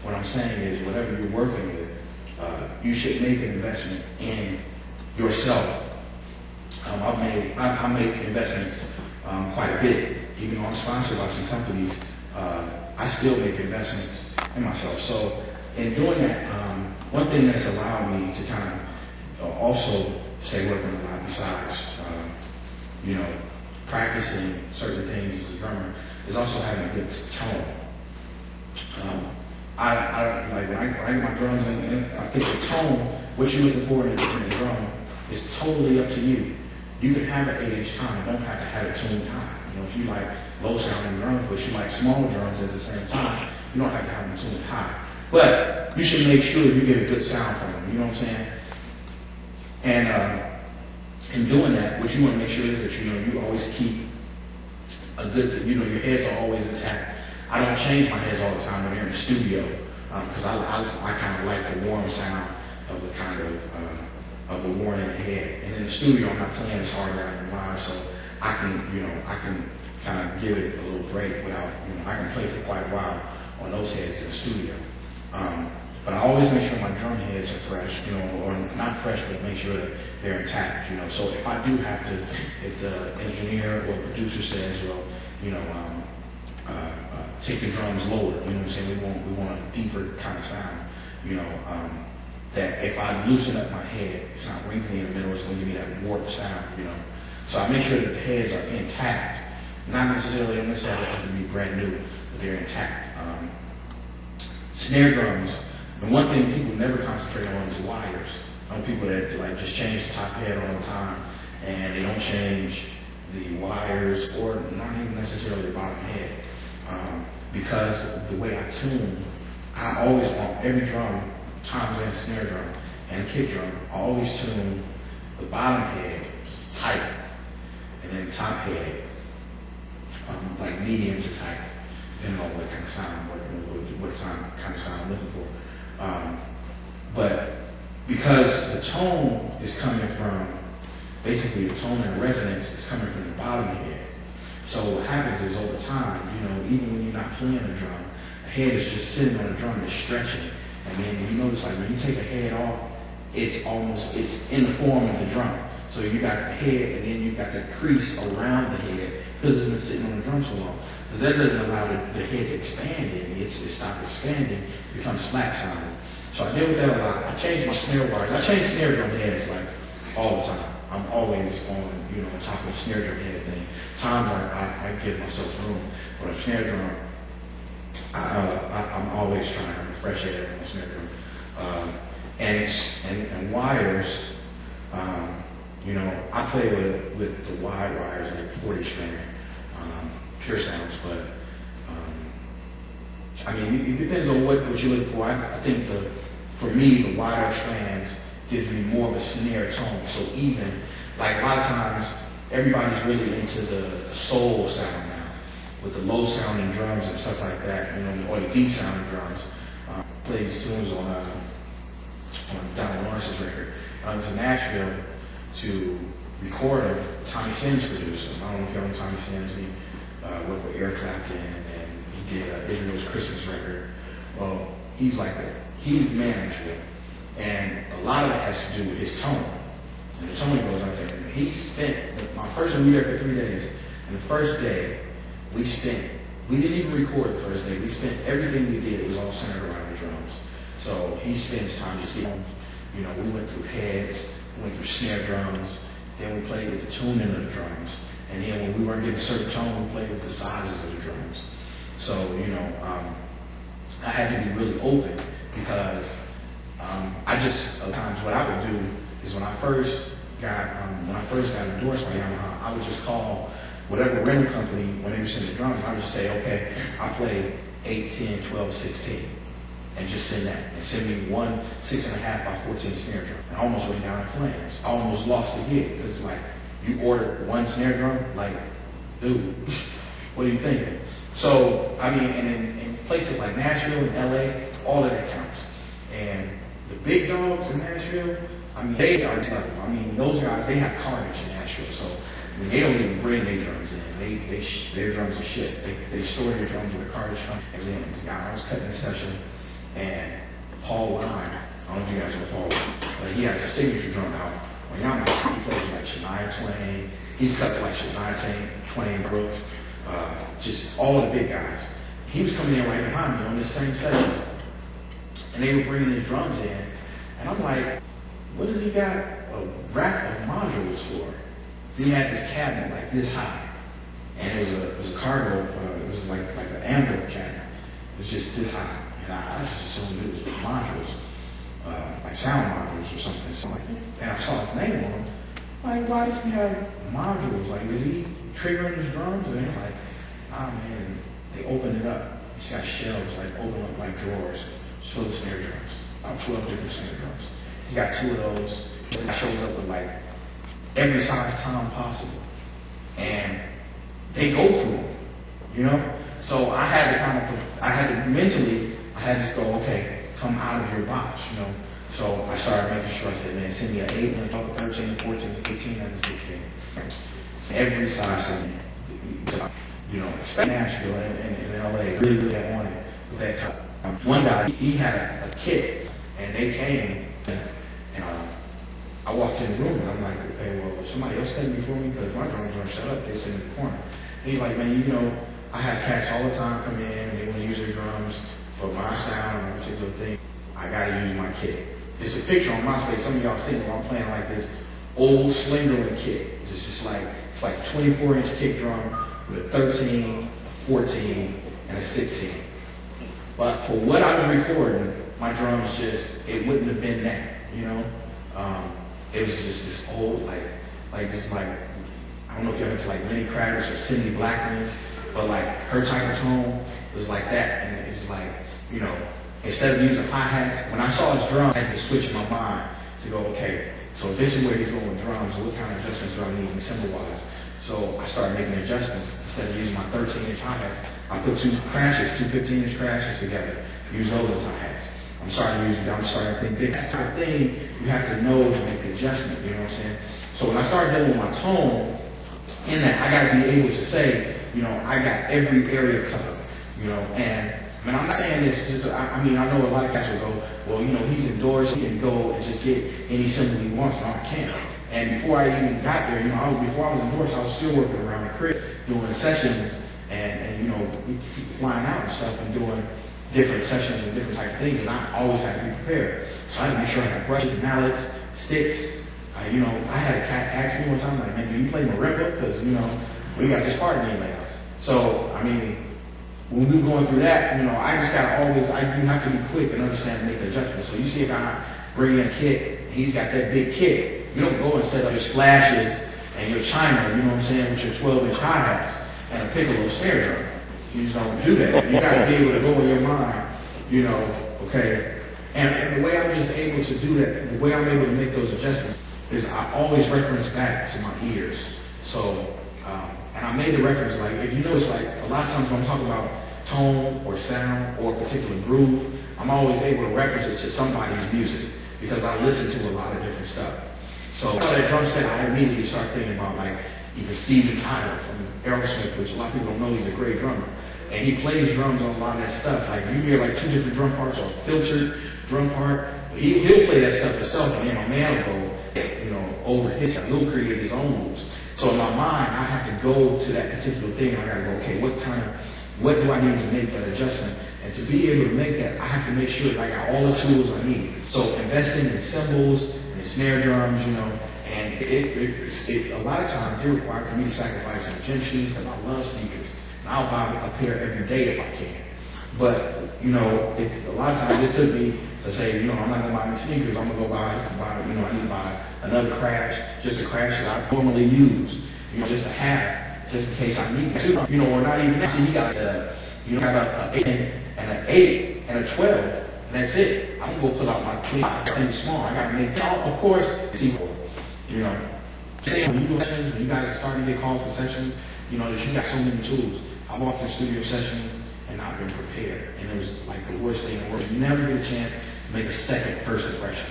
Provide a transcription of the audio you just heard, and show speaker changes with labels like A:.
A: What I'm saying is, whatever you're working with, you should make an investment in yourself. I make investments quite a bit. Even though I'm sponsored by some companies, I still make investments in myself. So in doing that, one thing that's allowed me to kind of also stay working a lot besides, practicing certain things as a drummer is also having a good tone. Like when I get my drums in, I think the tone, what you're looking for in a drum, is totally up to you. You can have an 8-inch tom, you don't have to have it tuned high. If you like low sounding drums, but you like small drums at the same time, you don't have to have them tuned high. But you should make sure you get a good sound from them, you know what I'm saying? And in doing that, what you want to make sure is that you always keep a good, your heads are always intact. I don't change my heads all the time when they're in the studio, because I kind of like the warm sound of the kind of the worn in the head. And in the studio, I'm not playing as hard as I am live, so I can kind of give it a little break without, I can play for quite a while on those heads in the studio. But I always make sure my drum heads are fresh, or not fresh, but make sure that they're intact, So if I do have to, if the engineer or producer says, well, take the drums lower, you know what I'm saying? We want a deeper kind of sound, that if I loosen up my head, it's not wrinkly in the middle, it's going to give me that warped sound, So I make sure that the heads are intact, not necessarily have to be brand new, but they're intact. Snare drums, the one thing people never concentrate on is wires. I know people that like just change the top head all the time, and they don't change the wires or not even necessarily the bottom head. Because the way I tune, I always want every drum, toms and snare drum and kick drum, I always tune the bottom head tight, and then the top head like medium to tight, depending on what kind of sound I'm working with, what kind of sound I'm looking for. But because the tone is coming from, basically the tone and resonance is coming from the bottom head. So what happens is over time, even when you're not playing a drum, the head is just sitting on the drum, it's stretching. And then you notice like when you take a head off, it's in the form of the drum. So you got the head and then you've got the crease around the head because it's been sitting on the drum so long. So that doesn't allow the head to expand any. It stops expanding, becomes flat sounding. So I deal with that a lot. I change my snare wires. I change snare drum heads like all the time. I'm always on top of the snare drum head thing. Times I give myself room, but a snare drum, I'm always trying to have a fresh head on the snare drum. And wires, I play with the wide wires, like 40 strand, pure sounds, but it depends on what you're looking for. I think for me, the wider strands gives me more of a snare tone. So even, like a lot of times, everybody's really into the soul sound now, with the low sounding drums and stuff like that, or the deep sounding drums. I play these tunes on Donald Lawrence's record. I went to Nashville to record him. Tommy Sims produced him. I don't know if y'all know Tommy Sims. He worked with Eric Clapton, and he did Israel's Christmas record. Well, he's like that. He's the man, actually. And a lot of it has to do with his tone. And the tone goes out there. He spent, my first one, we were there for 3 days. And the first day, we didn't even record the first day. We spent everything we did, it was all centered around the drums. So he spends time just getting, we went through heads, we went through snare drums, then we played with the tuning of the drums. And then when we weren't getting a certain tone, we played with the sizes of the drums. So, I had to be really open because sometimes what I would do is when I first got endorsed by Yamaha, I would just call whatever rental company, when they were sending drums, I would just say, okay, I play 8, 10, 12, 16, and just send that. And send me one 6.5 by 14 snare drum. And I almost went down in flames. I almost lost the gig. It's like, you ordered one snare drum? Like, dude, what are you thinking? So, and in places like Nashville and LA, all of that counts. And the big dogs in Nashville, they are tough. Those guys, they have carnage in Nashville, so they don't even bring their drums in. Their drums are shit. They store their drums with a cartridge. And then this guy, I was cutting a session, and a signature drum out. When y'all know, he plays with like Shania Twain. He's cut to like Shania Twain, Brooks, just all of the big guys. He was coming in right behind me on this same session. And they were bringing his drums in. And I'm like, what does he got a rack of modules for? So he had this cabinet like this high. And it was a cargo, it was like an amber cabinet. It was just this high. And I just assumed it was modules, like sound modules or something. So like, and I saw his name on them. Like, why does he have modules? Like, is he triggering his drums? And they're like, nah, man. And they opened it up. He's got shelves, like, open up like drawers, full of snare drums. About 12 different snare drums. He's got 2 of those. He shows up with like every size tom possible. And they go through them, you know? So I had to mentally go, okay, come out of your box, you know? So I started making sure, I said, man, send me an 8, and 12, 13, 14, 15, and 16. Every size, you know, especially Nashville and LA, really on it with that kind. One guy, he had a kit, and they came, and I walked in the room, and I'm like, okay, well, somebody else came before me, because my drums weren't set up, they sit in the corner. And he's like, man, you know, I have cats all the time come in, and they want to use their drums for my sound or a particular thing. I got to use my kit. It's a picture on MySpace. Some of y'all see me while I'm playing like this old Slingerland kit. It's just like, it's like 24-inch kick drum with a 13, a 14, and a 16. But for what I was recording, my drums just, it wouldn't have been that, you know? It was just this old, like this, like, I don't know if you're into like Lenny Kravitz or Cindy Blackman, but like her type of tone was like that. And it's like, you know, instead of using hi-hats, when I saw his drum, I had to switch in my mind to go, okay, so this is where he's going with drums, what kind of adjustments do I need in cymbal-wise? So I started making adjustments. Instead of using my 13-inch hi-hats, I put 2 crashes, 2 15-inch crashes together, use those as hi-hats. I'm starting to think big. That type of thing, you have to know to make the adjustment, you know what I'm saying? So when I started dealing with my tone, in that, I got to be able to say, you know, I got every area covered, you know, and I mean, I'm not saying this just, I mean, I know a lot of cats will go, well, you know, he's endorsed, he can go and just get any symbol he wants. No, I can't. And before I even got there, you know, before I was endorsed, I was still working around the crib, doing sessions and you know, flying out and stuff and doing different sessions and different type of things, and I always had to be prepared. So I had to make sure I had brushes, mallets, sticks. You know, I had a cat ask me one time, like, man, do you play marimba? Because, you know, we got this party in the house. So, I mean, when we were going through that, you know, I just got to always, you have to be quick and understand and make the adjustments. So you see a guy bring in a kit, he's got that big kit. You don't go and set up your splashes and your china, you know what I'm saying, with your 12-inch hi-hats and a piccolo snare drum. You just don't do that. You got to be able to go in your mind, you know, okay. And the way I'm just able to do that, the way I'm able to make those adjustments is I always reference back to my ears. So, and I made the reference, like, if you notice, like, a lot of times when I'm talking about tone or sound or a particular groove, I'm always able to reference it to somebody's music because I listen to a lot of different stuff. So, that drum set, I immediately start thinking about, like, even Steven Tyler from Aerosmith, which a lot of people don't know he's a great drummer. And he plays drums on a lot of that stuff. Like, you hear, like, 2 different drum parts or a filtered drum part. He'll play that stuff himself, and then my man will go, you know, over his side. He'll create his own moves. So in my mind, I have to go to that particular thing, and I gotta go, okay, what do I need to make that adjustment? And to be able to make that, I have to make sure that I got all the tools I need. So investing in cymbals and snare drums, you know, and it a lot of times it requires for me to sacrifice some gym shoes because I love sneakers. And I'll buy a pair every day if I can. But, you know, a lot of times it took me to say, you know, I'm not going to buy any sneakers. I'm going to go buy, you know, I need to buy another crash, just a crash that I normally use, you know, just to have, just in case I need to. You know, or not even that. See, you got an 8 and an 8 and a 12, and that's it. I'm going to go pull out my 25 things small. I got to make that. Of course, it's equal, you know. When you do sessions, when you guys are starting to get called for sessions, you know, you got so many tools. I walked in studio sessions and not been prepared. And it was like the worst thing in the world. You never get a chance to make a second first impression.